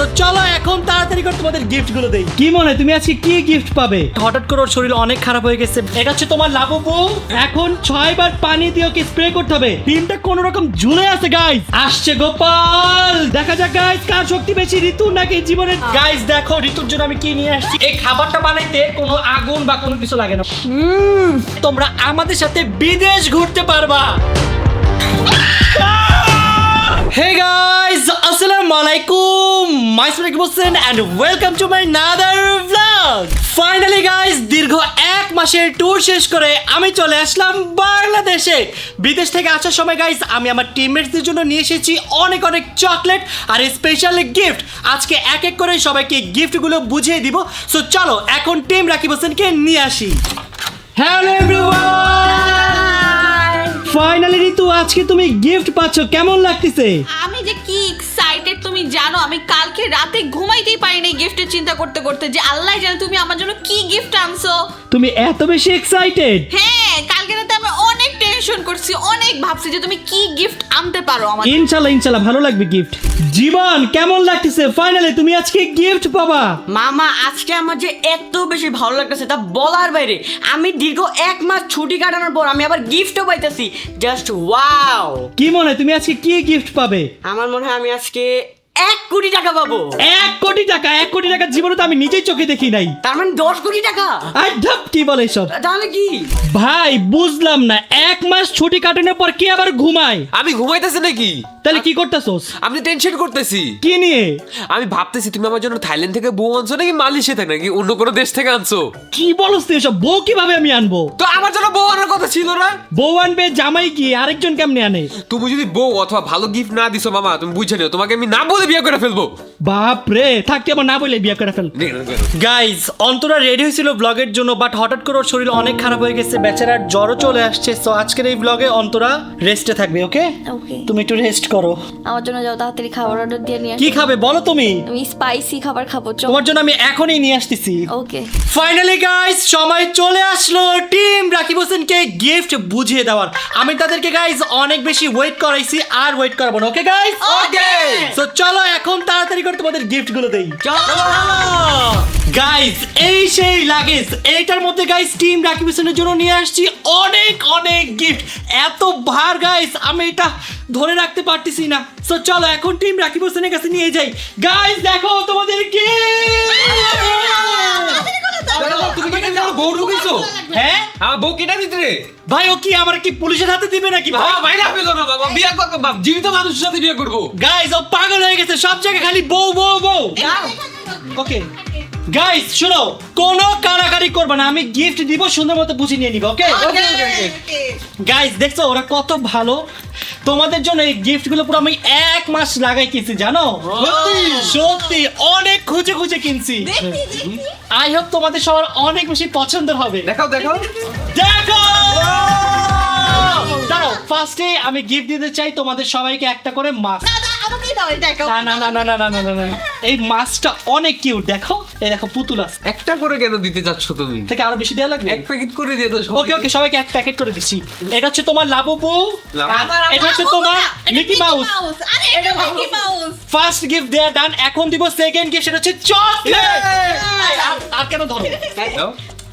তো চলো এখন তাড়াতাড়ি করে তোমাদের গিফট গুলো দেই। কি মনে তুমি আজকে কি গিফট পাবে? হঠাৎ করে ওর শরীর অনেক খারাপ হয়ে গেছে, এটা হচ্ছে তোমার লাবুবু। এখন 6 বার পানি দিয়ে ওকে স্প্রে করতে হবে। টিমটা কোন রকম ঝুলে আছে গাইস। আসছে গোপাল, দেখা যাক গাইস কার শক্তি বেশি, ঋতু নাকি জীবনের। গাইস দেখো ঋতুর জন্য আমি কি নিয়ে আসছি। এই খাবারটা বানাইতে কোনো আগুন বা কোনো কিছু লাগে না। তোমরা আমাদের সাথে বিদেশ ঘুরতে পারবা। Hey guys, assalamu alaikum. My name is Mohsen and welcome to my another vlog. Finally guys, দীর্ঘ 1 মাসের ট্যুর শেষ করে আমি চলে আসলাম বাংলাদেশে। বিদেশ থেকে আসার সময় গাইস আমি আমার টিমমেটসদের জন্য নিয়ে এসেছি অনেক অনেক চকলেট আর স্পেশাল গিফট। আজকে এক এক করে সবাইকে গিফটগুলো বুঝিয়ে দিব। সো চলো এখন টিম রাকিব হোসেনকে নিয়ে আসি। হ্যালো এভরিওয়ান, ফাইনালি ঋতু আজকে তুমি গিফট পাচ্ছ, কেমন লাগতেছে? আমি যে কি এক্সাইটেড তুমি জানো, আমি কালকে রাতে ঘুমাইতেই পারিনি গিফটের চিন্তা করতে করতে, যে আল্লাহ জানে তুমি আমার জন্য কি গিফট আনছো। তুমি এত বেশি এক্সাইটেড? হ্যাঁ, কালকে রাতে আমি অনেক টেনশন করছি, অনেক ভাবছি যে তুমি কি গিফট আনতে পারো আমার। ইনশাআল্লাহ ইনশাআল্লাহ ভালো লাগবে গিফট। জীবন কেমন লাগতেছে? ফাইনালি তুমি আজকে গিফট পাবা। মামা আজকে আমার যে এত বেশি ভালো লাগতেছে তা বলার বাইরে। আমি দীর্ঘ 1 মাস ছুটি কাটানোর পর আমি আবার গিফটও পাইতেছি, জাস্ট ওয়াও। কি মনে হয় তুমি আজকে কি গিফট পাবে? আমার মনে হয় আমি আজকে 1 কোটি টাকা পাবো। 1 কোটি টাকা? 1 কোটি টাকা জীবনে তো আমি নিজেই চোখে দেখি নাই। তার মানে 10 কোটি টাকা? আইডাপ কি বলে সব? তাহলে কি ভাই বুঝলাম না, 1 মাস ছুটি কাটানোর পর কি আবার ঘুমায়? আমি ঘুমাইতেছি নাকি? তাহলে কি করতেছস? আমি টেনশন করতেছি। কি নিয়ে? আমি ভাবতেছি তুমি আমার জন্য থাইল্যান্ড থেকে বউ আনছো নাকি মালয়েশিয়া থেকে নাকি অন্য কোনো দেশ থেকে আনছো। কি বলছ তুই এসব? বউ কিভাবে আমি আনবো? তো আমার জন্য বউ আনার কথা ছিল না? বউ আনবে জামাই কি আরেকজন কেমনে আনে? তুমি যদি বউ অথবা ভালো গিফট না দিছো মামা, তুমি বুঝে নিও তোমাকে আমি না বলে বিয়ে করে ফেলবো। বাপ রে, থাকতে আমার না বলে বিয়ে করে ফেল। গাইস অন্তরা রেডি হয়েছিল ব্লগের জন্য, বাট হঠাৎ করে ওর শরীর অনেক খারাপ হয়ে গেছে, বেচারার জ্বরও চলে আসছে। সো আজকের এই ব্লগে অন্তরা রেস্টে থাকবে। ওকে ওকে, তুমি একটু রেস্ট করো। আমার জন্য যাও তাড়াতাড়ি খাবার অর্ডার দিয়ে নিয়ে কি আসো। খাবে বলো তুমি? আমি স্পাইসি খাবার খাবো। তোমার জন্য আমি এখনই নিয়ে আসতেছি। ওকে, ফাইনালি গাইস সময় চলে আসলো টিম রাকিব হোসেনকে গিফট বুঝিয়ে দেওয়ার। আমি তাদেরকে গাইস অনেক বেশি ওয়েট করাইছি, আর ওয়েট করাবো না। ওকে গাইস, ওকে। সো চলো এখন তাড়াতাড়ি করে তোমাদের গিফট গুলো দেই। গাইস এই সেই লাগেজ, এইটার মধ্যে গাইস টিম রাকিব হোসেনের জন্য নিয়ে আসছি অনেক অনেক গিফট। এত ভার গাইস আমি এটা ধরে রাখতে পারতেছি না। সো চলো এখন টিম রাকিব হোসেনের কাছে নিয়ে যাই। গাইস দেখো তোমাদের তুমি কি আমার বউ ঢুকেছো? হ্যাঁ আমার বউ কেটে দিতে রে ভাই, ও কি আমার কি পুলিশের হাতে দিবে নাকি ভাই? বাইরে ফেলো না বাবা, বিয়ে করবো জীবিত মানুষের সাথে বিয়ে করবো। গাইস ও পাগল হয়ে গেছে, সব জায়গায় খালি বউ বউ বউ। ওকে গাইস শোনো, কোনো কারাকারি করবে না, আমি গিফট দিব সুন্দর মতো বুঝে নিয়ে নিব। ওকে গাইস দেখছো ওরা কত ভালো। তোমাদের জন্য এই গিফট গুলো পুরো আমি 1 মাস লাগাই কিনছি জানো। সত্যি অনেক খুঁজে খুঁজে কিনছি। আই হোপ তোমাদের সবার অনেক বেশি পছন্দের হবে। দেখাও দেখাও দেখো দাঁড়াও, ফার্স্টে আমি গিফট দিতে চাই তোমাদের সবাইকে একটা করে মাস্ক। আমাকেই দাও এটা। না না না না না না না না, এই মাস্কটা অনেক কিউট। দেখো এই দেখো পুতুল আছে। একটা করে কেন দিতে চাচ্ছ তুমি? থেকে আরো বেশি দেওয়া লাগবে? 1 প্যাকেট করে দিয়ে দাও। ওকে ওকে সবাইকে 1 প্যাকেট করে দিচ্ছি। এটা হচ্ছে তোমার লাবুবু, এটা হচ্ছে তোমার মিকি মাউস। আরে এটা মিকি মাউস। ফার্স্ট গিফট দেয়া ডান। এখন দিব সেকেন্ড গিফট, সেটা হচ্ছে চকলেট। আর কেন ধরো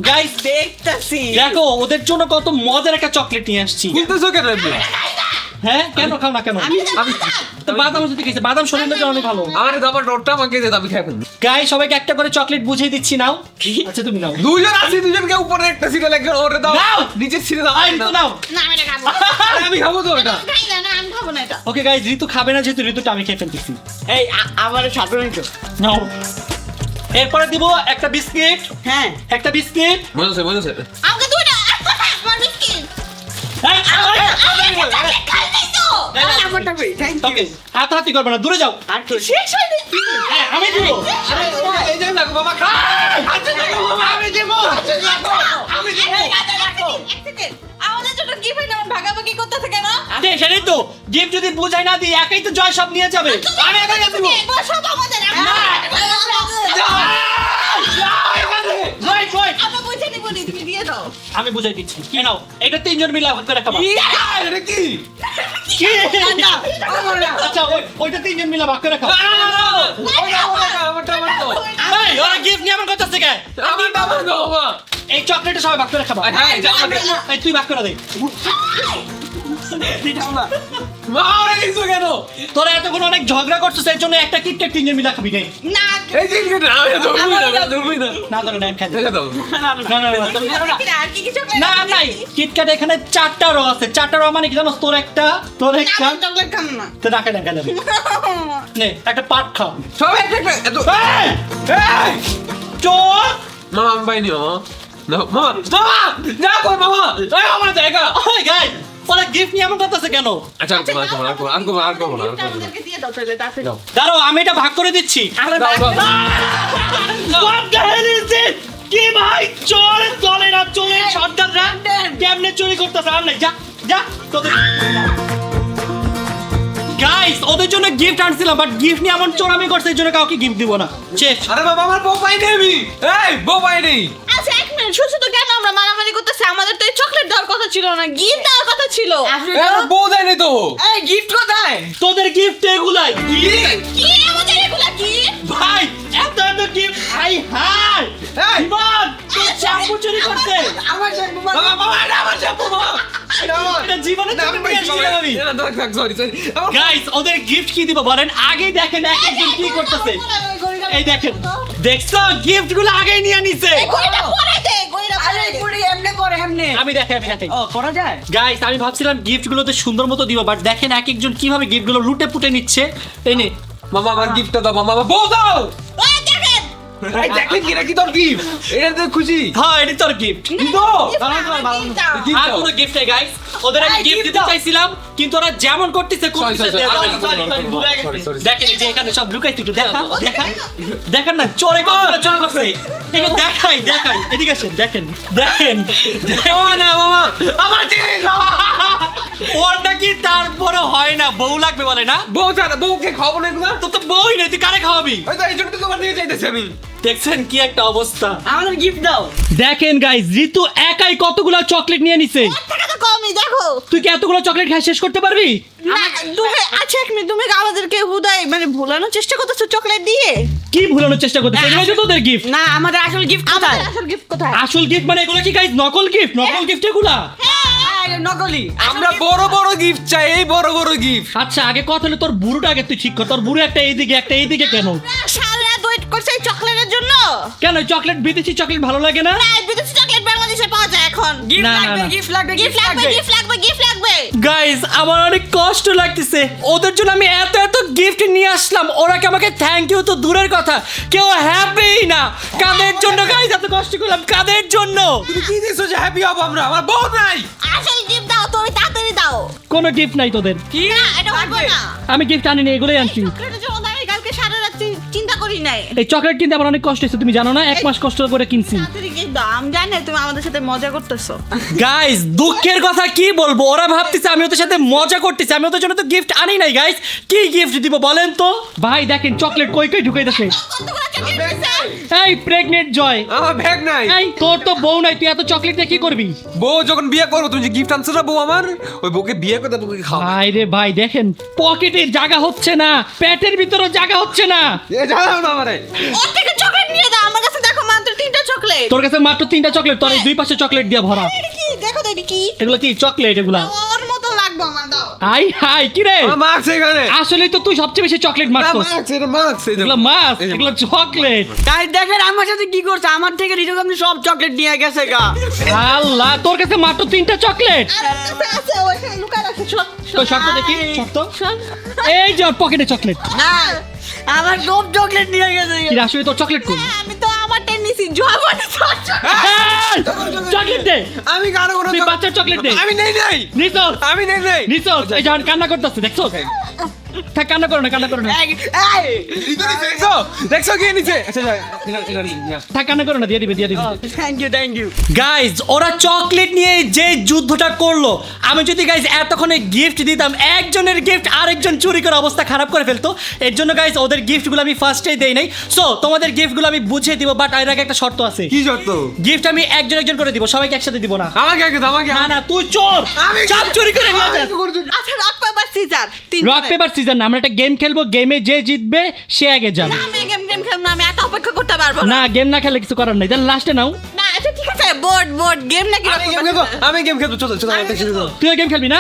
গাইস, দেখতাছি। দেখো ওদের জন্য কত মজার একটা চকলেট নিয়ে আসছি। বলতেছো কেন আপনি? হ্যাঁ কেন খাও না কেন? তো বাদাম যদি খেয়েছে, বাদাম শরীরের জন্য অনেক ভালো। আমার দাবার নোটটা আমাকে দে, আমি খাই ফেলবো। গাইস সবাইকে একটা করে চকলেট বুঝিয়ে দিচ্ছি, নাও। আচ্ছা তুমি নাও। দুইজন আছে, দুজনকে উপরে একটা সিরিয়াল একজন ওরে দাও, নাও। নিচে ছিঁড়ে দাও। আই তো নাও। না আমি এটা খাবো। আরে আমি খাবো তো এটা। খাই না, আমি খাবো না এটা। ওকে গাইস ঋতু খাবে না, যেহেতু ঋতুটা আমি খেয়ে ফেলতেছি। এই আমার সাথে নিছো? নাও। এরপরে দিব একটা বিস্কিট। হ্যাঁ, একটা বিস্কিট। মনে আছে আমাকে দুইটা। আমার বিস্কিট। এই, খাইতেই তো। আমারটা কই? Thank you. ওকে হাতাহাতি করবে না, দূরে যাও। আর কি? শেষ হয়ে গেছে। হ্যাঁ আমি দিব। এই যে দেখো বাবা খা। আচ্ছা দেখো বাবা আমি দেব। আমি এক সেকেন্ড। আমাদের জন্য গিফট এনে ভাগাভাগি করতেছে কেন? সেটাই তো, গিফট যদি বুঝাই না দিই একাই তো জয় সব নিয়ে যাবে। আমি একাই দিব। এবার সব আমাদের। জয় জয়। আমরা বুঝে নিব করি তুমি দিয়ে দাও আমি বুঝাই দিচ্ছি কি নাও এটা তিনজন মিলে ভাগ করে খাবা এটা কি কি? আচ্ছা ওইটা তিনজন মিলে ভাগ করে খাবা এই ওরা গিফট নিয়ে আমার কথা থেকে এই চকলেটটা সবাই ভাগ করে খাবা এই তুই ভাগ করে দে তোরা এতক্ষণ অনেক ঝগড়া করছিস এই জন্য একটা কিটক্যাট তিনজন মিলে খাবি নেই না না ধরে না খাই না আর কি কি চকলেট না নাই কিটক্যাট এখানে 4টা রো আছে 4টা রো মানে কি জানো তোর একটা চকলেট খাম না তো না খেলে খেলে নে একটা পাট খাও সব একটা এত এই চোর মামা আমি পাইনি মামা না কই মামা এই আমার জায়গা ওই গাই ওরা গিফট নিয়ে আমার কথা কেন আচ্ছা আর আমাদেরকে দিয়ে দাও তাহলে তাতে দাঁড়াও আমি এটা ভাগ করে দিচ্ছি What the hell is this? কি ভাই চোর চলে না চোরের সর্দাররা কেমনে চুরি করতেছে আর নাই যা যা তোদের গাইস ওদের জন্য গিফট আনছিলাম বাট গিফট নিয়ে এমন চোরামি করছে এই জন্য কাউকে গিফট দিব না শেষ আরে বাবা আমার বউ পাইনি আমি এই বউ পাইনি আচ্ছা এক মিনিট শুধু তো কেন আমরা মারামারি করতেছি আমাদের তো এই চকলেট দেওয়ার কথা ছিল না গিফট দেওয়ার কথা ছিল আমার বউ দেয়নি তো এই গিফট কোথায়? তোদের গিফট এগুলাই কি আমাদের এগুলা কি ভাই এত এত গিফট হাই হাই এই! ইমান তোর শ্যাম্পু চুরি করছে আমার শ্যাম্পু মানে বাবা এটা আমার শ্যাম্পু মামা এটা জীবনে চুরি করে আসছিলাম আমি সরি গাইস ওদের গিফট কি দিব বলেন আগে দেখেন এক একজন কি করতেছে এই দেখেন দেখছো গিফট গুলো আগে নিয়ে নিছে গড়িটা পরে দে গড়িটা আরে পরে দে পুরি এমনে করে এমনে। আমি দেখাই ও করা যায়? গাইস আমি ভাবছিলাম গিফট গুলোতে সুন্দর মতো দিব বাট দেখেন এক একজন কিভাবে গিফট গুলো লুটে পুটে নিচ্ছে এই নে মামা আমার গিফটটা দাও মামা বউ দাও ওই দেখেন এই দেখেন কি নাকি তোর গিফট এটা তো খুশি হ্যাঁ এটা তোর গিফট আর কোনো গিফট নেই গাইস ওদের আমি গিফট দিতে চাইছিলাম কিন্তু ওরা যেমন করতেছে দেখেন এই যে এখানে সব লুকাইছে একটু দেখা দেখা দেখেন না চোরে চোরে করছে এগুলো দেখাই দেখাই এদিকে আসেন দেখেন দেখেন না মামা আমার ওরটা কি তারপরে হয় না বউ লাগবে বলে না বউ ছাড়া বউকে খাবো না এগুলা তো তো বউই নেই তুই কারে খাওয়াবি ওই তো এই জন্য তো তোমার দিকে চাইতেছি আমি দেখছেন কি একটা অবস্থা আমাদের গিফট দাও। দেখেন গাইস ঋতু একাই কতগুলো চকলেট নিয়ে নিছে টাকা তো কমই দেখো তুই কি এতগুলো চকলেট খেয়ে শেষ করতে পারবি না তুমি আচ্ছা এক মিনিট তুমি আমাদেরকে হুদাই মানে ভুলানোর চেষ্টা করতেছো চকলেট দিয়ে কি ভুলানোর চেষ্টা করতেছিস এগুলো তো তোদের গিফট না আমাদের আসল গিফট কোথায়? আমাদের আসল গিফট কোথায় আসল গিফট মানে এগুলো কি গাইস নকল গিফট এগুলা আরে নকলি। আমরা বড় বড় গিফট চাই এই বড় বড় গিফট আচ্ছা আগে কথা হলো তোর বুড়োটা আগে তুই ঠিক কর তোর বুড়ো একটা এইদিকে কেন সারা রাত ওয়েট করছে এই চকলেটের জন্য কেন চকলেট বিদেশি চকলেট ভালো লাগে না না বিদেশি চকলেট বাংলাদেশে পাওয়া যায় এখন গিফট না, না, লাগবে না। গিফট লাগবে গিফট লাগবে গিফট লাগবে গিফট লাগবে গাইস আমার অনেক কষ্ট লাগতেছে ওদের জন্য আমি এত এত গিফট নিয়ে আসলাম ওরা কি আমাকে থ্যাংক ইউ তো দূরের কথা কেউ হ্যাপি না কাদের জন্য গাইস এত কষ্ট করলাম কাদের জন্য তুমি কি দিছো যে হ্যাপি হব আমরা আমার বউ নাই আসল গিফট দাও তুমি তাড়াতাড়ি দাও কোনো গিফট নাই তোদের কি না এটা হবে না আমি গিফট আনিনি এগুলোই আনছি চকলেটের জন্য আমি কালকে সারা রাত চিন্তা করি নাই এই চকলেট কিনতে আমার অনেক কষ্ট হয়েছে তুমি জানো না 1 মাস কষ্ট করে কিনছি তাড়াতাড়ি গিফট দাও আমি জানি তুমি আমাদের সাথে মজা করতেছো গাইস দুঃখের কথা কি বলবো ওরা ভাবতেছে আমি ওদের সাথে মজা করতেছি আমি ওদের জন্য তো গিফট আনি নাই গাইস কি গিফট দিব বলেন তো ভাই দেখেন চকলেট কই কই ঢুকাইতেছে কতগুলো চকলেট দিছে এই প্রেগনেন্ট জয় আমার ব্যাগ নাই এই তোর তো বউ নাই তুই এত চকলেট দিয়ে কি করবি বউ যখন বিয়ে করবো তুমি যে গিফট আনছো না বউ আমার ওই বউকে বিয়ে করে বউকে খাও ভাই রে ভাই দেখেন পকেটের জায়গা হচ্ছে না পেটের ভিতরে জায়গা হচ্ছে না এ জানাও না আমারে ওর থেকে চকলেট নিয়ে দাও আমার কাছে দেখো মাত্র 3টা চকলেট তোর কাছে মাত্র 3টা চকলেট তোর এই দুই পাশে চকলেট দিয়ে ভরা এটা কি দেখো তো এটা কি এগুলো কি চকলেট এগুলা ওর মতো লাগবে আমার দাও আই হাই কি রে আমার মার্কস এখানে আসলে তো তুই সবচেয়ে বেশি চকলেট মারছস মার্কস এটা মার্কস এগুলো মাছ এগুলো চকলেট গাইস দেখেন আমার সাথে কি করছে আমার থেকে রিজু আপনি সব চকলেট নিয়ে গেছে গা। আল্লাহ তোর কাছে মাত্র 3টা চকলেট আর কাছে আছে ওখানে লুকায় রাখছে তো শক্ত দেখি শক্ত এই যে পকেটে চকলেট না আমার সব চকলেট নিয়ে গেছে কি রে, আসলে তোর চকলেট কই আমি তো আমার টেনিসি জোয়াবনে এই, চকলেট দে আমি কারো কোনো তুই বাচ্চার চকলেট দে আমি নেই নাই নিছস আমি নেই নাই নিছস এই যখন কান্না করতেছে দেখছো থাক, কান্না করো না, কান্না করো না। দেখছো দেখছো কে নিচে আচ্ছা থাক, কান্না করো না, দিয়ে দিবে, দিয়ে দিবে। থ্যাংক ইউ গাইজ, ওরা চকলেট নিয়ে যে যুদ্ধটা করলো, আমি যদি গাইজ এতক্ষণে গিফট দিতাম, একজনের গিফট আরেকজন চুরি করে অবস্থা খারাপ করে ফেলতো। এর জন্য গাইজ ওদের গিফটগুলো আমি ফার্স্টেই দেই নাই। সো তোমাদের গিফটগুলো আমি বুঝিয়ে দিব, বাট এর আগে একটা শর্ত আছে। কি শর্ত? গিফট আমি একজন একজন করে দিব, সবাইকে একসাথে দিব না। আমাকে আগে দাও, আমাকে না না, তুই চোর, সব চুরি করে নিয়ে যা। আচ্ছা rock paper scissor rock paper season না, আমরা একটা গেম খেলবো, গেমে যে জিতবে সে আগে যাবে। আমি গেম খেলবো না, আমি এত অপেক্ষা করতে পারবো না। না, গেম না খেলে কিছু করার নাই, তাহলে লাস্টে নাও। না আচ্ছা ঠিক আছে, বোর্ড গেম নাকি rock paper scissors? আমি গেম খেলবো, চলো চলো একটা শুরু করো। তুই গেম খেলবি না?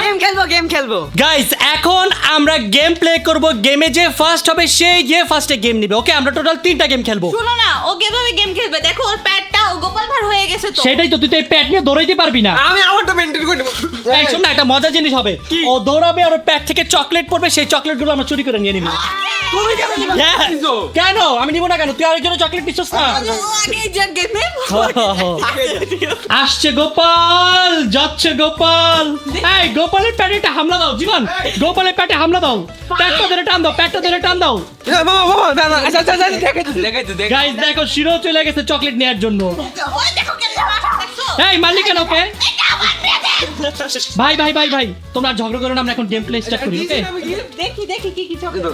গেম খেলবো গাইস, এখন আমরা গেম প্লে করব। গেমে যে ফার্স্ট হবে সেই গিয়ে ফার্স্টে গেম নিবে। ওকে, আমরা টোটাল 3টা গেম খেলবো। শোনো না, ও কিভাবে গেম খেলবে? দেখো ওর প্যাডটা গোপাল ভাঁড় হয়ে গেছে তো। সেটাই তো, তুই তো এই প্যাট নিয়ে দৌড়াইতে পারবি না। আমি আমারটা মেইনটেইন করে নেব। এই শোন না, একটা মজার জিনিস হবে। ও দৌড়াবে আর ওর প্যাট থেকে চকলেট পড়বে, সেই চকলেটগুলো আমরা চুরি করে নিয়ে নিব। তুমি কেন নিবা? Yes! কেন আমি নিব না কেন? তুই আরেকজনের চকলেট নিচ্ছিস না? ও আগে যে গেমে আসছে গোপাল, যাচ্ছে গোপাল। এই গোপালের প্যাটে হামলা দাও জীবন, গোপালের প্যাটে হামলা দাও। প্যাটটা ধরে টান দাও, প্যাটটা ধরে টান দাও। বাবা না না আচ্ছা আচ্ছা দেখাইতে দেখ। গাইস দেখো, শিরো চলে গেছে চকলেট নেওয়ার জন্য। ওই দেখো কেমন মাথা দেখছো? এই মালিক কেন ওকে? এটা আমার প্যাডে। ভাই ভাই ভাই ভাই, তোমরা ঝগড়া করো না, আমরা এখন গেম প্লে স্টার্ট করি। ওকে দেখি কি চকলেট।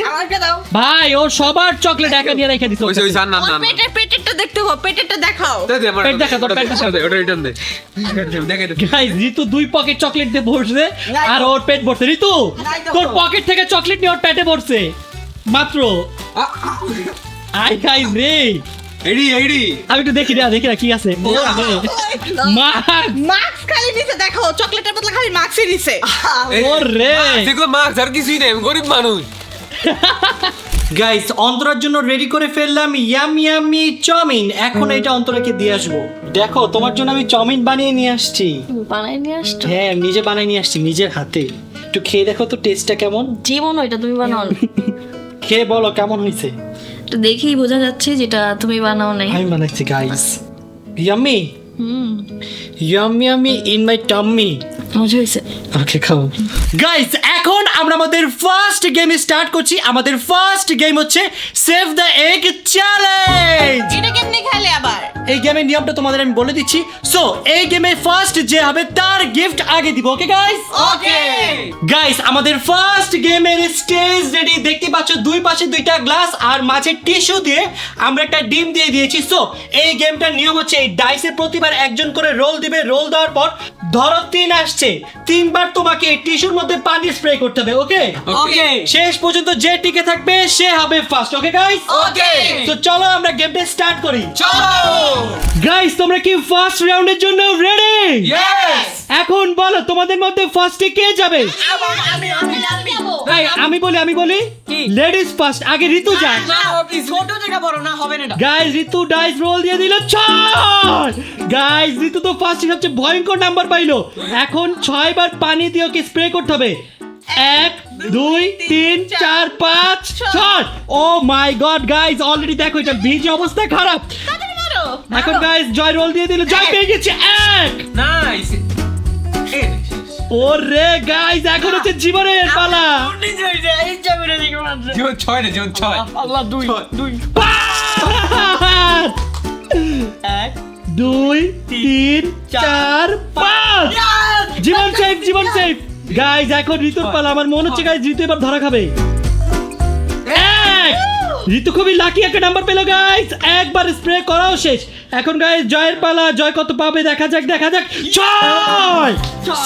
আমারটা দাও। ভাই, ও সবার চকলেট একা নিয়ে রেখে দিছো। ওই ওই জান না ওর না। পেটেরটা দেখতে হবে, পেটেরটা দেখাও। দে আমার পেট দেখা, তোর পেট দেখা। ওটা রিটার্ন দে। দেখাইতে। গাইস, ঋতু 2 পকেট চকলেট দিয়ে ভরছে আর ওর পেট ভরছে। ঋতু, তোর পকেট থেকে চকলেট নিয়ে ওর পেটে ভরছে মাত্র। আই গাইস রে, এইডি আমি একটু দেখি না কি আছে। মাস্ক খালি নিচে দেখো, চকলেটের বদলে খালি মাস্কই নিচে। ওরে দেখো মার্কস আর কিছুই নেই, আমি গরিব মানুষ। গাইস, অন্তরার জন্য রেডি করে ফেললাম ইয়ামি চাউমিন। এখন এটা অন্তরাকে দিয়ে আসবো। দেখো, তোমার জন্য আমি চাউমিন বানিয়ে নিয়ে আসছি। বানাই নিয়ে আসছো? হ্যাঁ, নিজে বানিয়ে নিয়ে আসছি নিজের হাতে। একটু খেয়ে দেখো তো টেস্টটা কেমন। জীবন ওইটা তুমি বানাও না। খেয়ে বলো কেমন হয়েছে। তো দেখেই বোঝা যাচ্ছে যেটা তুমি বানাও নাই। আমি বানাচ্ছি guys. Yummy yummy in my tummy. মজা হয়েছে। ওকে, খাও। গাইস, এখন আমরা আমাদের ফার্স্ট গেম স্টার্ট করছি। আমাদের ফার্স্ট গেম হচ্ছে সেভ দ্য এগ চ্যালেঞ্জ। এটা কেমনে খেলে আবার? এই গেমের নিয়মটা তোমাদের আমি বলে দিচ্ছি। সো এই গেমে ফার্স্ট যে হবে তার গিফট আগে দিব। Okay guys? ওকে। গাইস, আমাদের ফার্স্ট গেমের স্টেজ রেডি। দেখতে পাচ্ছ, দুই পাশে 2টা গ্লাস আর মাঝে টিস্যু দিয়ে আমরা একটা ডিম দিয়ে দিয়েছি। সো এই গেমটার নিয়ম হচ্ছে, এই ডাইসে প্রতিবার একজন করে রোল দিবে। রোল দেওয়ার পর ধরো 3 আসছে, 3বার তোমাকে এই টিস্যুর মধ্যে পানি স্প্রে করতে হবে। ওকে ওকে শেষ পর্যন্ত যে টিকে থাকবে সে হবে ফার্স্ট। ওকে গাইস? ওকে। তো চলো আমরা গেমটা স্টার্ট করি। চলো গাইস, তোমরা কি ফার্স্ট রাউন্ডের জন্য রেডি? ইয়েস। এখন বলো, তোমাদের মধ্যে ফার্স্টে কে যাবে? এই, আমি বলি লেডিস ফার্স্ট। আগে ঋতু যায়। ছোট জায়গা বড় না হবে না এটা। গাইস, ঋতু ডাইস রোল দিয়ে দিল 6। গাইস, ঋতু তো ফার্স্টে সবচেয়ে ভয়ঙ্কর নাম্বার পাইলো। এখন 6 বার পানি দিয়ে ওকে স্প্রে করতে হবে। 1 2 3 4 5 6। ও মাই গড গাইস, অলরেডি দেখো এটা ভিজে অবস্থা খারাপ। এখন গাইস, জয় রোল দিয়ে দিল। জয় পেয়ে গেছে 1। নাইস। ওরে গাইস, এখন হচ্ছে জীবনের পালা। জীবন 6 না, জীবন 6। আল্লাহ 2 5 1 2 3 4 5। জীবন সেফ, জীবন সেফ। গাইস, এখন ঋতুর পালা। আমার মনে হচ্ছে গাইস ঋতু এবার ধরা খাবে। 1। ঋতু খুবই লাকি একটা নাম্বার পেলো গাইস। একবার স্প্রে করাও শেষ। এখন গাইস জয়ের পালা। জয় কত পাবে দেখা যাক। 6।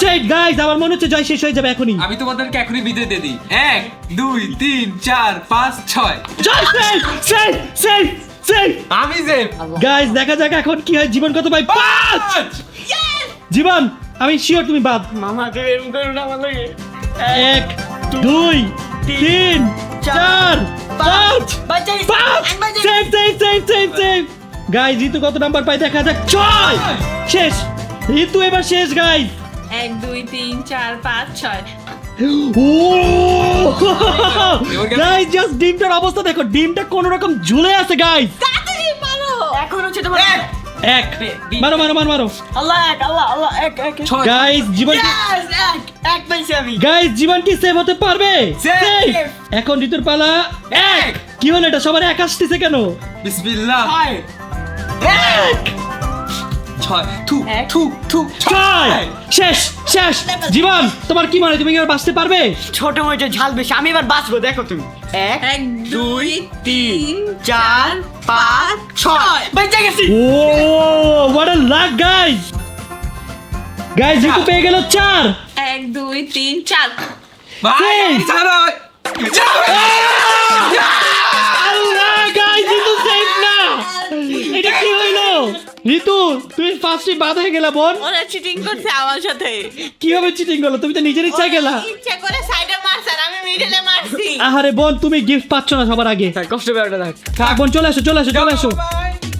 সেট গাইস, আমার মনে হচ্ছে জয় শেষ হয়ে যাবে এখনই। আমি তোমাদেরকে এখনই বিদায় দিয়ে দিই। 1 2 3 4 5 6। জয় সেফ সেফ সেফ সেফ। আমি সেভ। গাইস, দেখা যাক এখন কি হয়। জীবন কত পাই? 5। জীবন, আমি শিওর তুমি বাদ। মামা তুমি এরকম করো না আমার লাগে 1 2 3 4 5 বাচ্চাই 5। Safe safe safe safe safe. Guys, Ritu কত নাম্বার পাই দেখা যাক। 6। শেষ। ঋতু এবার শেষ গাইস। 1 2 3 4 5 6। গাইস, জাস্ট ডিমটার অবস্থা দেখো। ডিমটা কোন রকম ঝুলে আছে গাইস। তাড়াতাড়ি মারো। এখন হচ্ছে তোমার এক মারো মারো মারো মারো আল্লাহ এক আল্লাহ আল্লাহ এক এক এক। ছয়। গাইস জীবন Yes, এক পাইছি আমি গাইস জীবন কি সেভ হতে পারবে Save! Save! এখন ঋতুর পালা এক কি হলো এটা সবার এক আসতেছে কেন বিসমিল্লাহ। ছয় এক ছয়। থু এক। থু থু ছয় শেষ শেষ জীবন তোমার কি মনে হয় তুমি কি এবার বাঁচতে পারবে ছোট মরিচ ঝাল বেশি আমি এবার বাঁচবো দেখো তুমি এক 1 2 3 চার পাঁচ ছয় বেঁচে গেছি ও what a luck guys guys Ritu পেয়ে গেল 4 1 2 3 4 ভাই Save! ছাড়ো। আল্লাহ গাইস ঋতু সেভ না এটা কি হইলো ঋতু তুমি ফার্স্টে বাদ হয়ে গেলা বোন ওরা চিটিং করছে আমার সাথে কিভাবে চিটিং করলো তুমি তো নিজের ইচ্ছায় গেলা ইচ্ছা করে সাইডে মারছে আর আমি মিডলে মারছি আহারে বোন তুমি গিফট পাচ্ছ না সবার আগে কষ্ট বেড়াটা থাক থাক বোন চলে আসো চলে আসো চলে আসো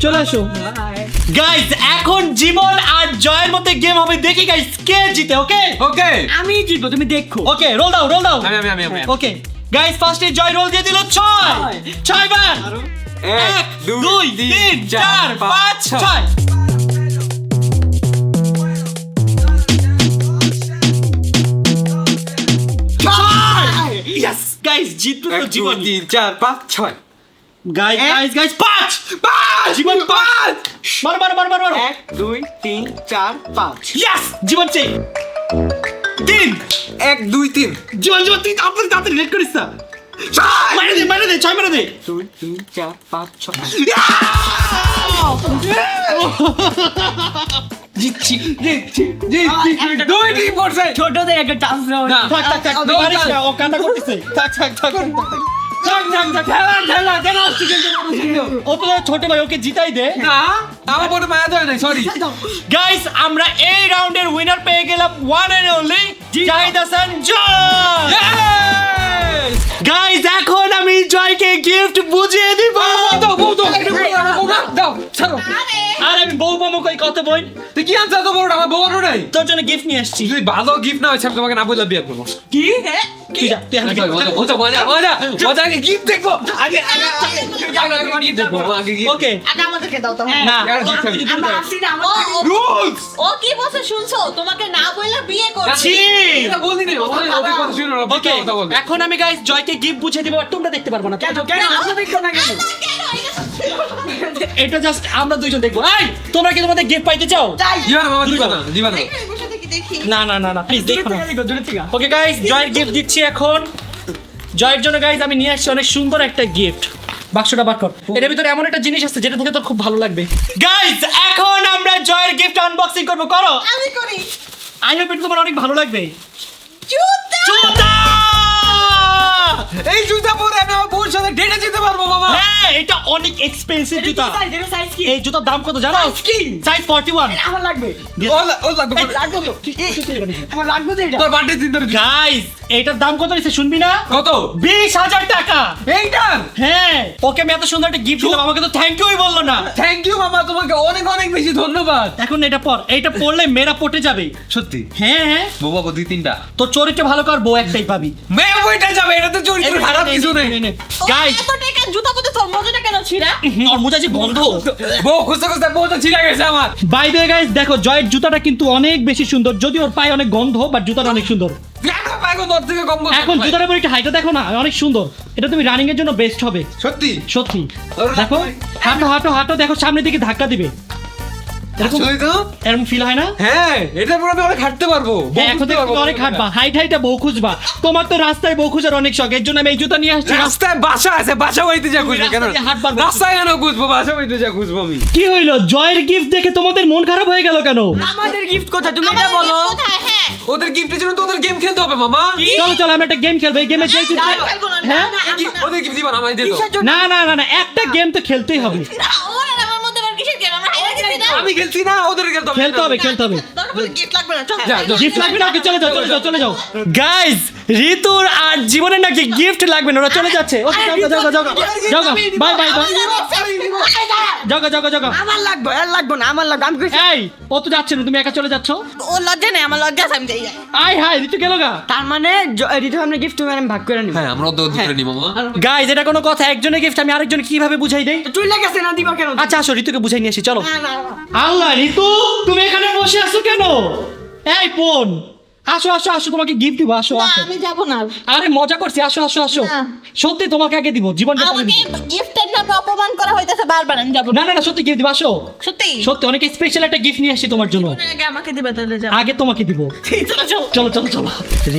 চলে আসো গাইস এখন জীবন আর জয়ের মধ্যে গেম হবে দেখি গাইস কে জিতে ওকে ওকে আমি জিতবো তুমি দেখো ওকে রোল দাও আমি ওকে গাইস ফার্স্টে জয় রোল দিয়ে দিল 6 6 বার 1 2 3 4 5 6 ইয়েস গাইস জিতবে তো জীবন 3 4 5 6 গাইস গাইস গাইস 5 জীবন 5 মারো মারো মারো মারো এক দুই তিন চার পাঁচ ইয়েস জীবন চাই 3 1 2 3 জীবন জীবন তুই আপনি তাড়াতাড়ি লেট করিস না মারে দে 6 মারে দে দুই তিন চার পাঁচ ছয় জিতছি দুই টিম পড়ছে। ছোটদের একটা চান্স নেওয়া না। থাক থাক থাক তুই পারিস না ও কান্না করতেছে থাক থাক থাক ও তো ছোট ভাই ওকে জিতাই দে না আমার বড় মায়া দেয় নাই সরি। গাইস আমরা এই রাউন্ডের উইনার পেয়ে গেলাম one and only Zahid Hasan Joy guys এখন আমি জয়কে গিফট বুঝিয়ে দিব দাও বউ দাও দাও ছাড়ো। আর আমি বউ বমু কই কত বই তুই কি আনছ তো বড় আমার বউ আনো নাই। তোর জন্য গিফট নিয়ে আসছি তুই ভালো গিফট না হইছে আমি তোমাকে না বলে বিয়ে করব। কি তুই যা তুই এখন মজা মজা মজা মজা আগে গিফট দেখো আগে গিফট দেখো আগে গিফট। ওকে আগে আমাদেরকে দাও তো না আর gift হবে। আমরা আসি না ও ও- রুলস ও কি বলছে শুনছো তোমাকে না বললে বিয়ে করছি ছি এটা বলদি নে ওদের কথা শুনো না ওকে কথা বল। এখন আমি গাইস জয়কে গিফট বুঝিয়ে দিব আর তোমরা দেখতে পারবো না কেন কেন আমরা দেখো না কেন এটা জাস্ট আমরা দুইজন দেখবো এই তোমরা কি তোমাদের গিফট পাইতে চাও জীবন মামা দিবা না বসে থেকে দেখি না না না না প্লিজ দেখো না দূরে থেকে ওকে গাইস জয়ের গিফট দিচ্ছি এখন জয়ের জন্য গাইস আমি নিয়ে আসছি অনেক সুন্দর একটা গিফট বাক্সটা বার কর এর ভিতরে এমন একটা জিনিস আছে যেটা থেকে তোর খুব ভালো লাগবে গাইস এখন আমরা জয়ের গিফট আনবক্সিং করব করো আমি করি আই হোপ এটা তোমার অনেক ভালো লাগবে জুতা জুতা এই জুতা পরে আমি আমার বউর সাথে ডেটে যেতে পারবো মামা। হ্যাঁ এটা অনেক এক্সপেন্সিভ জুতা সাইজ কি এই জুতার দাম কত জানো কি? সাইজ 41 আমার লাগবে ও লাগবে লাগবে তো আমার লাগবে তো এটা তোর বার্থডে দিন ধরে গাইস এটার দাম কত নিছে শুনবি না কত 20,000 টাকা এইটা হ্যাঁ ওকে আমি এত সুন্দর একটা গিফট দিলাম আমাকে তো থ্যাংক ইউই বললো না থ্যাংক ইউ মামা তোমাকে অনেক অনেক বেশি ধন্যবাদ। এখন এটা পর এইটা পড়লে মেয়েরা পটে যাবে সত্যি হ্যাঁ হ্যাঁ বউ বাবু দুই তিনটা তোর চরিত্র ভালো কর বউ একটাই পাবি মেয়ে বইটা যাবে এটা তো চরিত্র খারাপ কিছু নেই। গাইস এত টাকা জুতা পরে তোর মজাটা কেন ছিড়া ওর মোজাজি বন্ধ বউ খুঁজতে খুঁজতে বউটা ছিঁড়ে গেছে আমার। বাই দ্য গাইস দেখো জয়ের জুতাটা কিন্তু অনেক বেশি সুন্দর যদি ওর পায়ে অনেক গন্ধ বাট জুতাটা অনেক সুন্দর দেখো পাগল তোর থেকে কম করতে এখন পারে। জুতার উপর একটা হাইটা দেখো না অনেক সুন্দর এটা তুমি রানিং এর জন্য বেস্ট হবে সত্যি সত্যি ওর দেখো হাঁটো হাঁটো হাঁটো দেখো সামনের দিকে ধাক্কা দিবে এরকম আসলেই তো এরকম ফিল হয় না হ্যাঁ এটা পুরো আমি অনেক হাঁটতে পারবো বউ হ্যাঁ, এখন খুঁজতে থেকে পারবো, তুমি অনেক হাঁটবা হাইট হাইটা বউ খুঁজবা তোমার তো রাস্তায় বউ খুঁজার অনেক শখ এর জন্য আমি এই জুতা নিয়ে আসছি রাস্তায় বাসা আছে বাসা বাড়িতে যা খুঁজবো কেন রাস্তা দিয়ে হাঁটবার বলছি। রাস্তায় কেন খুঁজবো বাসা বাড়িতে যা খুঁজবো আমি। কি হইলো জয়ের গিফট দেখে তোমাদের মন খারাপ হয়ে গেল কেন আমাদের গিফট কোথায় তুমি এটা বলো কোথায় হ্যাঁ ওদের গিফটের জন্য তো ওদের গেম খেলতে হবে মামা। চলো চলো আমরা একটা গেম খেলবো এই গেমে যে জিতবে খেলবো না হ্যাঁ ওদের গিফট দিবা না আমায় দিয়ে দাও। কিসের জন্য? না না না না একটা গেম তো খেলতেই হবে ওর আর আমার মধ্যে আবার কিসের গেম আমরা হাইরা গেছি না আমি খেলছি না ওদের খেলতে হবে খেলতে হবে খেলতে হবে তোর গিফট লাগবে না চল যা, যা। গিফট লাগবে না ওকে চলে যাও চলে যাও চলে যাও গাইস ঋতুর আর জীবনের নাকি গিফট লাগবে না ওরা চলে যাচ্ছে ওকে যাও যাও যাও যাও বাই বাই বাই জগা জগা জগা আমার লাগবে আর লাগবে না আমার লাগবে আমি কইছি এই ও তো যাচ্ছে না, তুমি একা চলে যাচ্ছ। ও লজ্জা নেই আমার লজ্জা আছে, আমি যাই যাই। আয় হাই ঋতু গেল গা। তার মানে ঋতু আমরা গিফট তুমি আমি ভাগ করে নিব হ্যাঁ আমরা তো করে নি মামা। গাইজ এটা কোনো কথা? একজনের গিফট আমি আরেকজন কিভাবে বুঝাই দেই? তুই লেগেছে না দিবা কেন আচ্ছা আসো ঋতুকে বুঝাই নিয়ে আসি, চলো। না, না, না। আল্লাহ ঋতু তুমি এখানে বসে আছো কেন? এই বোন আসো আসো আসো, তোমাকে গিফট দিব, আসো আসো। আমি যাব না। আরে মজা করছি, আসো আসো আসো। না। সত্যি তোমাকে আগে দিব, জীবনটা পরে আমাকে দিব। গিফটের নামে অপমান করা হইতাছে বারবার, আমি যাব না না না সত্যি গিফট দিব, আসো। সত্যি সত্যি অনেক স্পেশাল একটা গিফট নিয়ে আসছি তোমার জন্য। আগে আমাকে দিবে তাহলে যাও। আগে তোমাকে দিব। চলো চলো চলো।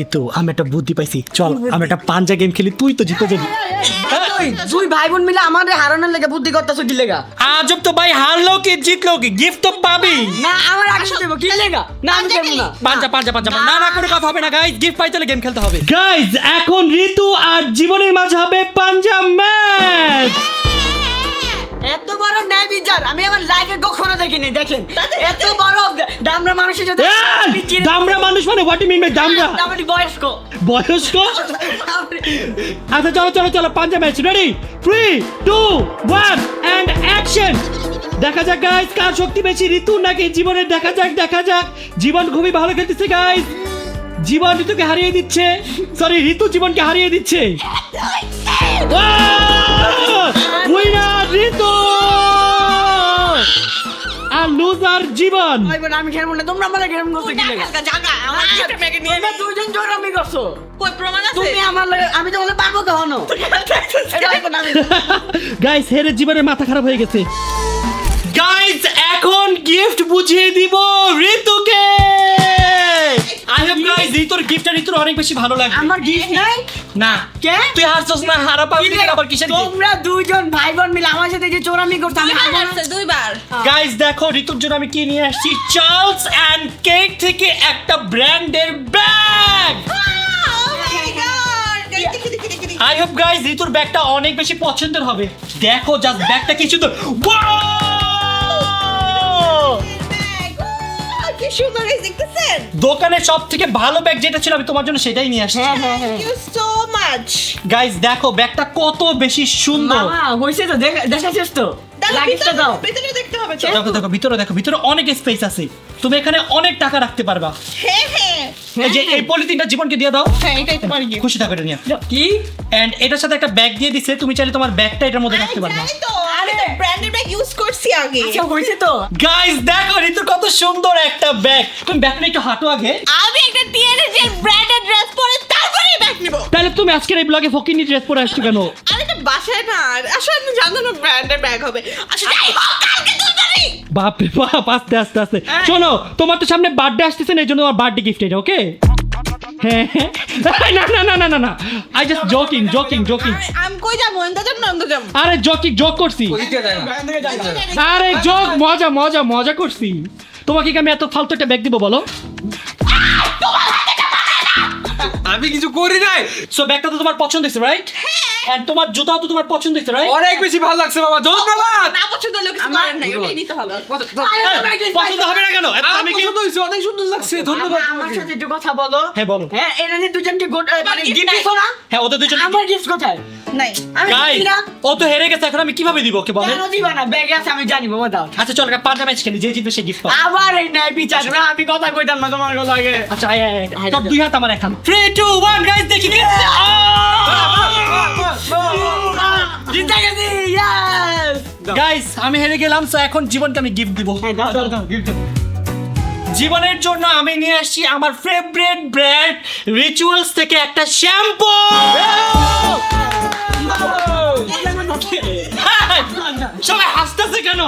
ঋতু আমি একটা বুদ্ধি পাইছি, চল আমি একটা পাঞ্জা গেম খেলি, তুই তো জিতে যাবি। দুই ভাই বোন মিলে আমাদের হারানোর লেগে বুদ্ধি করতেছো কি লেগা আজব তো ভাই, হারলো কি জিতলো কি, গিফট তো পাবি। না আমার আগে দেব কি লেগা না আমি দেব না পাঞ্জা পাঞ্জা পাঞ্জা না না করে কথা হবে না গাইস, গিফট পাইতে হলে গেম খেলতে হবে। গাইস এখন ঋতু আর জীবনের মাঝে হবে পাঞ্জা ম্যাচ। এত বড় ন্যায় বিচার আমি আমার লাইফে কখনো দেখিনি, দেখেন এত বড় দামরা মানুষের সাথে দামরা মানুষ মানে হোয়াট ইউ মিন বাই দামরা? দামড়ি বয়স্ক বয়স্ক? আচ্ছা চলো চলো চলো পাঞ্জা ম্যাচ, রেডি 3 2 1 এন্ড অ্যাকশন। দেখা যাক গাইস কার শক্তি বেশি, ঋতু নাকি জীবনের? দেখা যাক দেখা যাক। জীবন খুবই ভালো খেলতেছে গাইস, জীবন ঋতুকে হারিয়ে দিচ্ছে, সরি ঋতু জীবনকে হারিয়ে দিচ্ছে। উইনার ঋতু আর লুজার জীবন। ভাই বোন আমি খেলবো না, তোমরা আমার গেম করতে কি লেগা জাগা আমার গিফট প্যাকেট নিয়ে তোমরা দুইজন জোর আমি করছো, কই প্রমাণ আছে? তুমি আমার আমি তোমাকে পারবো কখনো এটা হয়তো না গাইস হেরে জীবনের মাথা খারাপ হয়ে গেছে। গাইস এখন গিফট বুঝিয়ে দিব ঋতুকে। আই হোপ গাইস ঋতুর গিফটটা ঋতুর অনেক বেশি ভালো লাগবে। আমার গিফট নাই না কে তুই হারছস না, হারা পাবি না, আবার কিসের gift? তোমরা দুইজন ভাই বোন মিলে আমার সাথে যে চোরামি করছো আমি দুইবার হারবো না। আসছে, দুইবার। গাইস দেখো ঋতুর জন্য আমি কি নিয়ে আসছি, চার্লস এন্ড কেট থেকে একটা ব্র্যান্ডের ব্যাগ। Oh my God! দেখি। আই হোপ গাইস ঋতুর ব্যাগটা অনেক বেশি পছন্দের হবে। দেখো জাস্ট ব্যাগটা কি সুন্দর, কি সুন্দর এই দেখতেছেন? দোকানের সব থেকে ভালো ব্যাগ যেটা ছিল আমি তোমার জন্য সেটাই নিয়ে আসছি। Thank you so much. Guys দেখো ব্যাগটা কত বেশি সুন্দর। মামা হইছে তো দেখাচ্ছিস তো লাগেজটা দাও ভিতরে দেখতে হবে তো। দেখো দেখো ভিতরে দেখো, ভিতরে অনেক স্পেস আছে, তুমি এখানে অনেক টাকা রাখতে পারবা। হ্যাঁ হ্যাঁ এই যে এই পলিথিনটা জীবনকে দিয়ে দাও, হ্যাঁ এটাই তোমার গিফট। খুশি থাকো এটা নিয়ে। কি এন্ড এটার সাথে একটা ব্যাগ দিয়ে দিছে, তুমি চাইলে তোমার ব্যাগটা এটার মধ্যে রাখতে পারবা। জানি তো, আমি তো ব্র্যান্ডের ব্যাগ ইউজ করছি আগে। আচ্ছা হইছে তো গাইস দেখো ঋতু কত সুন্দর একটা ব্যাগ, তুমি ব্যাগটা একটু হাঁটো আগে। আমি একটা টিএনএস এর ব্র্যান্ডের ড্রেস পরে তারপরে ব্যাগ নিব। তাহলে তুমি আজকের এই ব্লগে ফকিনি ড্রেস পরে আসছো কেন? আমি তো বাসায় না, আসলে আমি জানতাম না ব্র্যান্ডের ব্যাগ হবে। আসলে যাই হোক, কালকে তুলবানি। বাপরে বাপ, আস্তে আস্তে আস্তে। শোনো তোমার তো সামনে বার্থডে আসতেছে না, এই জন্য তোমার বার্থডে গিফট এটা, ওকে? হ্যাঁ হ্যাঁ। না না না না না না, I just joking joking joking. আমি কই যাবো? এন্ড যাবো না, এন্ড যাবো। আরে জোকিং জোক করছি, ওইদিকে যায় না। আরে জোক মজা মজা মজা করছি। তোমাকে কি আমি এত ফালতু একটা ব্যাগ দিব বলো? আমি কিছু করি নাই। সো ব্যাগটা তো তোমার পছন্দ হয়েছে রাইট? এন্ড তোমার জুতাও তো তোমার পছন্দ হয়েছে রাইট? অনেক বেশি ভালো লাগছে মামা, ধন্যবাদ। না পছন্দ হলে কিছু করার নাই, ওটাই নিতে হবে। পছন্দ হবে না কেন? এত আমার দামি কি? পছন্দ হয়েছে, অনেক সুন্দর লাগছে, ধন্যবাদ। আমার সাথে একটু কথা বলো হ্যাঁ বলো। হ্যাঁ এরা নিয়ে দুজনকে মানে gift গিফট নাই। দিছো না হ্যাঁ ওদের দুজন। আমার গিফট কোথায় নাই। আমি গাইস দিছি না ও তো হেরে গেছে, এখন আমি কিভাবে দিব ওকে বলেন? কেন দিবা না ব্যাগে আছে আমি জানি বাবা দাও আচ্ছা চল একটা পাঁচটা ম্যাচ খেলি, যে জিতবে সে গিফট পাবে। আবার এই নাই বিচার না আমি কথা কইতাম না তোমার কথা আগে আচ্ছা আয় আয় আয়। সব দুই হাত আমার এক হাত। 3 2 1 গাইস দেখি কি? জিতে গেছি ইয়েস গাইস আমি হেরে গেলাম, সো এখন জীবনকে আমি গিফট দিব। হ্যাঁ দাও দাও দাও গিফট জীবনের জন্য আমি নিয়ে আসছি আমার ফেভারিট ব্র্যান্ড রিচুয়ালস থেকে একটা শ্যাম্পু। সবাই হাসতেছে কেন?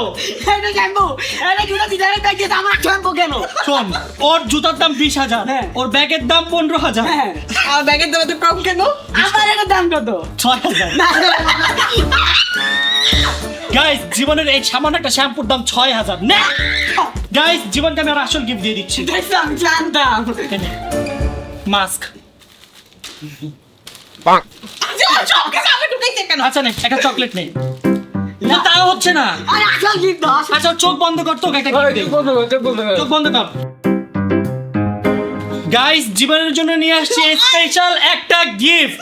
এটা শ্যাম্পু এটা জুতা দিতে ব্যাগ দিয়ে আমার শ্যাম্পু কেন শোন ওর জুতার দাম 20,000, হ্যাঁ। ওর ব্যাগের দাম 15,000, হ্যাঁ আমার ব্যাগের দাম তো কম কেন? আমার এটা দাম কত 6,000। গাইস জীবনের এই সামান্য একটা শ্যাম্পুর দাম 6,000 না। গাইস জীবনকে আমি আর আসল গিফট দিয়ে দিচ্ছি, দেখলাম জানতাম মাস্ক। চমকে যাবে ঢুকাইছে কেন? আচ্ছা নে একটা চকলেট নেই, না তাও হচ্ছে না। আরে আসল গিফট দাও আচ্ছা ওর চোখ বন্ধ কর, তোকে একটা gift দেই। চোখ বন্ধ কর। গাইস জীবনের জন্য নিয়ে আসছি স্পেশাল একটা গিফট।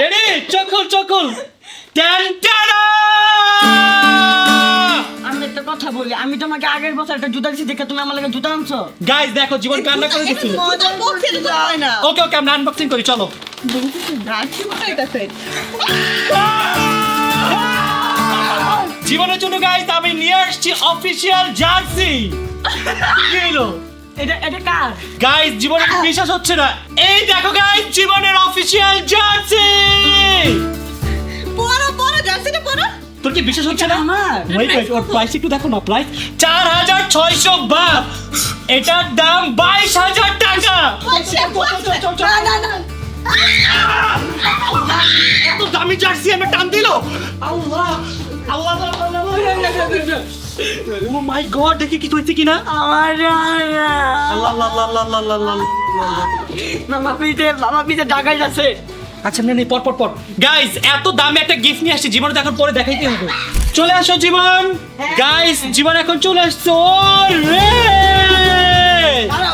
রেডি? চোখ খুল চোখ খুল। টান টান। কথা বলি, আমি তোমাকে আগের বছর একটা জুতা দিছি দেখে তুমি আমার লাগে জুতা আনছো। গাইস দেখো জীবন কান্না করে দিচ্ছে। মজা করছে তো হয় না ওকে ওকে আমরা আনবক্সিং করি চলো। জীবনের জন্য গাইস আমি নিয়ে আসছি অফিশিয়াল জার্সি। কি হলো? এটা কার? গাইস জীবনের বিশ্বাস হচ্ছে না, এই দেখো গাইস জীবনের অফিশিয়াল জার্সি। পরো পরো জার্সিটা পরো। তোর কি বিশ্বাস হচ্ছে না? আমার? ওয়েট ওয়েট ওর প্রাইস একটু দেখো না, প্রাইস 4600 বাট, এটার দাম 22000 টাকা। না না এত দামি জার্সি আমি টান দিল। আল্লাহ আল্লাহ ও মাই গড, দেখি কি হইছে কিনা। আমার আল্লাহ আল্লাহ আল্লাহ আল্লাহ আল্লাহ। মামা পিছে ঢাকায় যাচ্ছে। আচ্ছা না নেই, পর গাইস এত দামি একটা গিফট নিয়ে আসছি, জীবন দেখার পরে দেখাইতে হবে। চলে আসো জীবন। গাইস জীবন এখন চলে আসছে। ওরে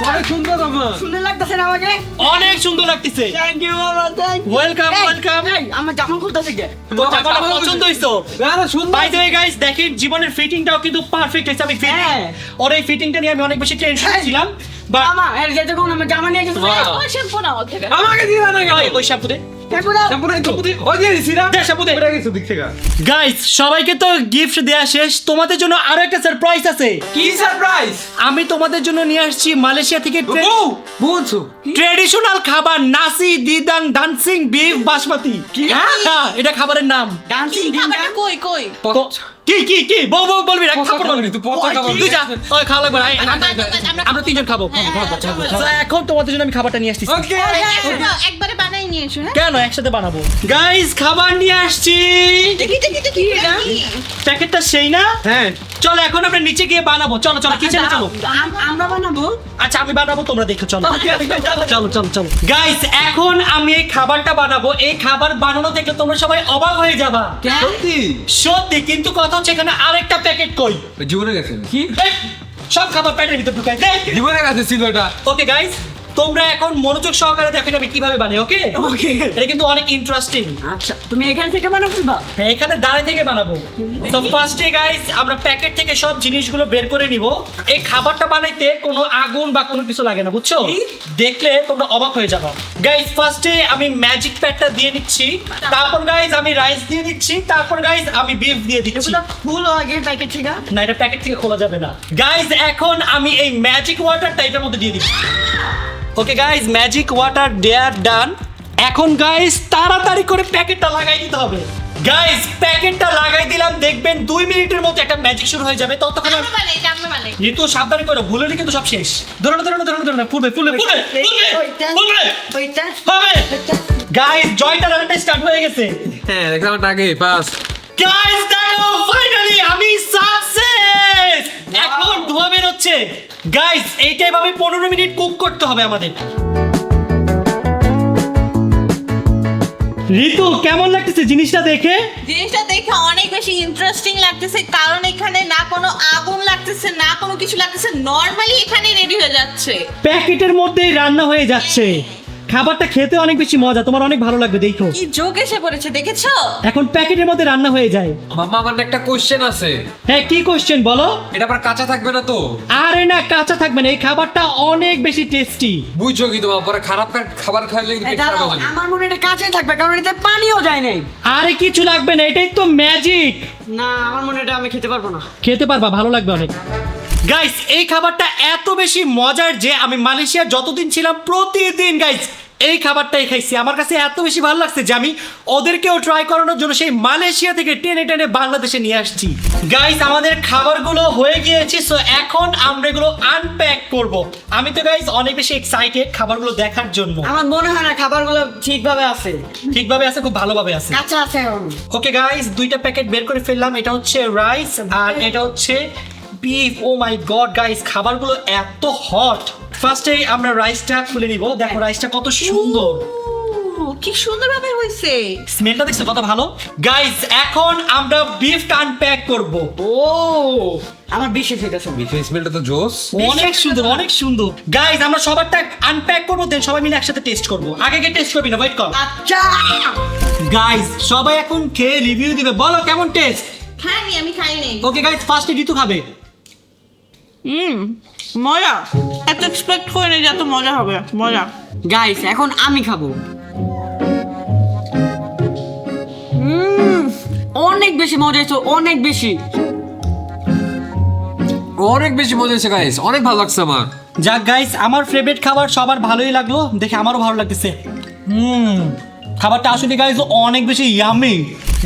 অনেক সুন্দর আমার। সুন্দর লাগতেছে না আমাকে? অনেক সুন্দর লাগতেছে। থ্যাংক ইউ মামা, থ্যাংক ইউ। Welcome welcome. আমার জামা খুলতেছে কে? তোর জামাটা পছন্দ হইছো? না না সুন্দর। বাই দ্য ওয়ে গাইস দেখেন জীবনের ফিটিংটাও কিন্তু পারফেক্ট হয়েছে। আমি ফিটিং হ্যাঁ। ওর এই ফিটিংটা নিয়ে আমি অনেক বেশি টেনশন ছিলাম, বাট মামা এর যেতে কোন আমার জামা নিয়ে গেছে। ওই শ্যাম্পু নাও থেকে আমাকে দিবা না কেন? ওই শ্যাম্পু দে। শ্যাম্পু নাই তো। ওই দিয়ে দিছি না। দে শ্যাম্পু দে। ওটা কিছু দিক থেকে। গাইস সবাইকে তো গিফট দেয়া শেষ, তোমাদের জন্য আরো একটা সারপ্রাইজ আছে। কি সারপ্রাইজ? আমি তোমাদের জন্য নিয়ে আসছি মালয়েশিয়া থেকে বলছো? ট্রেডিশনাল খাবার নাসি দিদাং ডান্সিং বিফ বাসমতি। হ্যাঁ এটা খাবারের নাম। ডান্সিং খাবারটা কই কই কি বউ বলবি না, খাবার বলবি তুই পচা খাবার তুই যা। ওই খাওয়া লাগবে না, আমরা তিনজন খাবো। হ্যাঁ, So, এখন তোমাদের জন্য আমি খাবারটা নিয়ে আসছি। ওকে। একবারে বানাই নিয়ে এসো হ্যাঁ কেন একসাথে বানাবো? গাইস খাবার নিয়ে আসছি। দেখি কি এটা প্যাকেটটা সেই না? হ্যাঁ। চলো এখন আমরা নিচে গিয়ে বানাবো। চলো কিচেনে চলো। আমরা বানাবো। আচ্ছা আমি বানাবো, তোমরা দেখো। চলো চলো গাইস এখন আমি এই খাবারটা বানাবো। এই খাবার বানানো দেখলে তোমরা সবাই অবাক হয়ে যাবা। সত্যি? সত্যি, কিন্তু কথা হচ্ছে এখানে আরেকটা প্যাকেট কই? জীবনে গেছে। কি? এই, সব খাবার প্যাকেটের ভিতর ঢুকাই দে। জীবনে গেছে ছিল এটা। ওকে গাইস তোমরা এখন মনোযোগ সহকারে দেখো আমি কিভাবে বানাই। ওকে ওকে। এটা কিন্তু অনেক ইন্টারেস্টিং। আচ্ছা তুমি এখান থেকে বানাবো বা? হ্যাঁ এখানে দাঁড়ায় থেকে বানাবো। তো ফার্স্টে গাইস আমরা প্যাকেট থেকে সব জিনিসগুলো বের করে নিব। এই খাবারটা বানাইতে কোনো আগুন বা কোনো কিছু লাগে না, বুঝছো? দেখলে তোমরা অবাক হয়ে যাবে। গাইস ফার্স্টে আমি ম্যাজিক প্যাকটা দিয়ে নিচ্ছি, তারপর গাইস আমি রাইস দিয়ে দিচ্ছি, তারপর গাইস আমি বিফ দিয়ে দিচ্ছি। এগুলো ফুল আগে প্যাকেট থেকে। না এটা প্যাকেট থেকে খোলা যাবে না। গাইস এখন আমি এই ম্যাজিক ওয়াটারটা এটার মধ্যে দিয়ে দিচ্ছি। Okay guys magic water there done. এখন গাইস তাড়াতাড়ি করে প্যাকেটটা লাগাই দিতে হবে। গাইস প্যাকেটটা লাগাই দিলাম, দেখবেন 2 মিনিটের মধ্যে একটা ম্যাজিক শুরু হয়ে যাবে। ততক্ষণ আমরা বানাই ঋতু সাবধানে করো, ভুলেনি কিন্তু সব শেষ। ধরো ফুলবে ওইটা হবে। গাইস জয়টা রান্না স্টার্ট হয়ে গেছে। হ্যাঁ দেখলাম আগে পাস। গাইস দেখো ফাইনালি আমি সাকসেস। এখন ধোয়া বের হচ্ছে। গাইস এইটা এভাবে 15 মিনিট কুক করতে হবে আমাদের। ঋতু কেমন লাগতেছে জিনিসটা দেখে? জিনিসটা দেখে অনেক বেশি ইন্টারেস্টিং লাগতেছে, কারণ এখানে না কোনো আগুন লাগতেছে না কোনো কিছু লাগতেছে, নরমালি এখানে রেডি হয়ে যাচ্ছে। প্যাকেটের মধ্যেই রান্না হয়ে যাচ্ছে। খাবারটা খেতে অনেক বেশি মজা, তোমার অনেক ভালো লাগবে দেখো। কি যোগ এসে পড়েছে দেখেছো? এখন প্যাকেটের মধ্যে রান্না হয়ে যায়। মামা আমার না একটা কোশ্চেন আছে। হ্যাঁ কি কোশ্চেন বলো? এটা আবার কাঁচা থাকবে না তো? আরে না কাঁচা থাকবে না, এই খাবারটা অনেক বেশি টেস্টি। বুঝছো কি তোমার পরে খারাপ খাবার খাইলে কিন্তু পেট খারাপ হয়ে যাবে। আমার মনে হয় এটা কাঁচাই থাকবে, কারণ এতে পানিও যায় নাই। আরে কিছু লাগবে না, এটাই তো ম্যাজিক। না আমার মনে হয় এটা আমি খেতে পারবো না। খেতে পারবা, ভালো লাগবে অনেক। গাইস এই খাবারটা এত বেশি মজার যে আমি মালয়েশিয়া যতদিন ছিলাম প্রতিদিন গাইস এই খাবারটাই খাইছি। আমার কাছে এত বেশি ভালো লাগছে যে আমি ওদেরকেও ট্রাই করানোর জন্য সেই মালয়েশিয়া থেকে টেনে বাংলাদেশে নিয়ে আসছি। গাইস আমাদের খাবারগুলো হয়ে গিয়েছে, সো এখন আমরা এগুলো আনপ্যাক করব। আমি তো গাইস অনেক বেশি এক্সাইটেড খাবারগুলো দেখার জন্য। আমার মনে হয় না খাবারগুলো ঠিকভাবে আছে। ঠিকভাবে আছে, খুব ভালোভাবে আছে। কাঁচা আছে এখন। ওকে গাইস দুইটা প্যাকেট বের করে ফেললাম। এটা হচ্ছে রাইস আর এটা হচ্ছে বিফ। ও মাই গড গাইস খাবারগুলো এত হট। ফার্স্টে আমরা রাইসটা খুলে নিব। দেখো রাইসটা কত সুন্দর, কি সুন্দরভাবে হয়েছে। স্মেলটা দেখছো কত ভালো। গাইস এখন আমরা বিফটা আনপ্যাক করব। ও আমার বিশেষ হইতেছে। বিফের স্মেলটা তো জোস। অনেক সুন্দর অনেক সুন্দর। গাইস আমরা সবারটা আনপ্যাক করব, দেন সবাই মিলে একসাথে টেস্ট করব। আগে কে টেস্ট করবি না, ওয়েট কর। আচ্ছা গাইস সবাই এখন খেয়ে রিভিউ দিবে, বলো কেমন টেস্ট। খাইনি, আমি খাইনি। ওকে গাইস, ফার্স্টে ঋতু খাবে। মজা, এত এক্সপেক্ট করিনি যে এত মজা হবে। মজা। গাইস এখন আমি খাবো। অনেক বেশি মজা হয়েছে, অনেক বেশি। অনেক বেশি মজা হয়েছে গাইস, অনেক ভালো লাগছে আমার। যাক গাইস, আমার ফেভারিট খাবার সবার ভালোই লাগলো, দেখে আমারও ভালো লাগতেছে। খাবারটা আসলে গাইস অনেক বেশি ইয়ামি।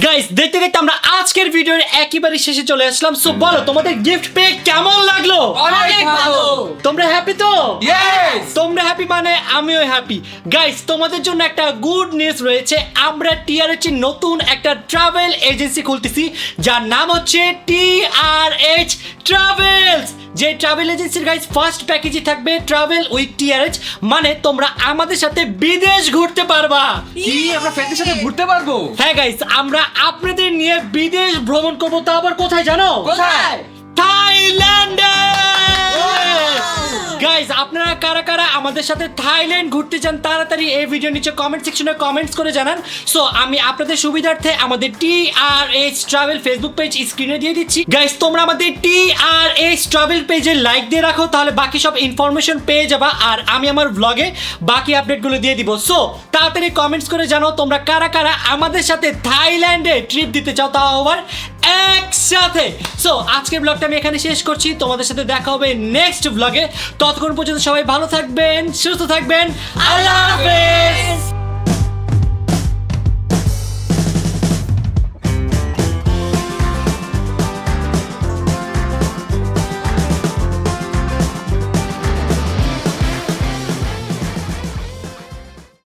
গাইস, দেখতে দেখতে আমরা আজকের ভিডিওর একেবারে শেষে চলে আসলাম। সো বলো, তোমাদের গিফট পেয়ে কেমন লাগলো? অনেক ভালো। তোমরা হ্যাপি তো? ইয়েস। তোমরা হ্যাপি মানে আমিও হ্যাপি। গাইস, তোমাদের জন্য একটা গুড নিউজ রয়েছে। আমরা টিআরএইচ নতুন একটা ট্রাভেল এজেন্সি খুলতেছি, যার নাম হচ্ছে টিআরএইচ ট্রাভেলস। যে ট্রাভেল এজেন্সির গাইস ফার্স্ট প্যাকেজে থাকবে ট্রাভেল উইথ টিআরএইচ, মানে তোমরা আমাদের সাথে বিদেশ ঘুরতে পারবা। কি আমরা ফ্রেন্ডের সাথে ঘুরতে পারবো? হ্যাঁ গাইস, আমরা আপনাদের নিয়ে বিদেশ ভ্রমণ করবো, তা আবার কোথায় জানো? কোথায়? থাইল্যান্ডে। গাইস, আপনারা কারা কারা আমাদের সাথে থাইল্যান্ড ঘুরতে চান তাড়াতাড়ি এই ভিডিও নিচে কমেন্ট সেকশনে কমেন্টস করে জানান। সো আমি আপনাদের সুবিধার্থে আমাদের টিআরএইচ ট্রাভেল ফেসবুক পেজ স্ক্রিনে দিয়ে দিচ্ছি। গাইস, তোমরা আমাদের টিআরএইচ ট্রাভেল পেজে লাইক দিয়ে রাখো, তাহলে বাকি সব ইনফরমেশন পেয়ে যাবা, আর আমি আমার ব্লগে বাকি আপডেটগুলো দিয়ে দিব। সো তাড়াতাড়ি কমেন্টস করে জানাও তোমরা কারা কারা আমাদের সাথে থাইল্যান্ডে ট্রিপ দিতে চাও, তাও আবার একসাথে। সো আজকের ব্লগটা আমি এখানে শেষ করছি, তোমাদের সাথে দেখা হবে নেক্সট ব্লগে। ততক্ষণ পর্যন্ত সবাই ভালো থাকবেন, সুস্থ থাকবেন। আল্লাহ হাফেজ।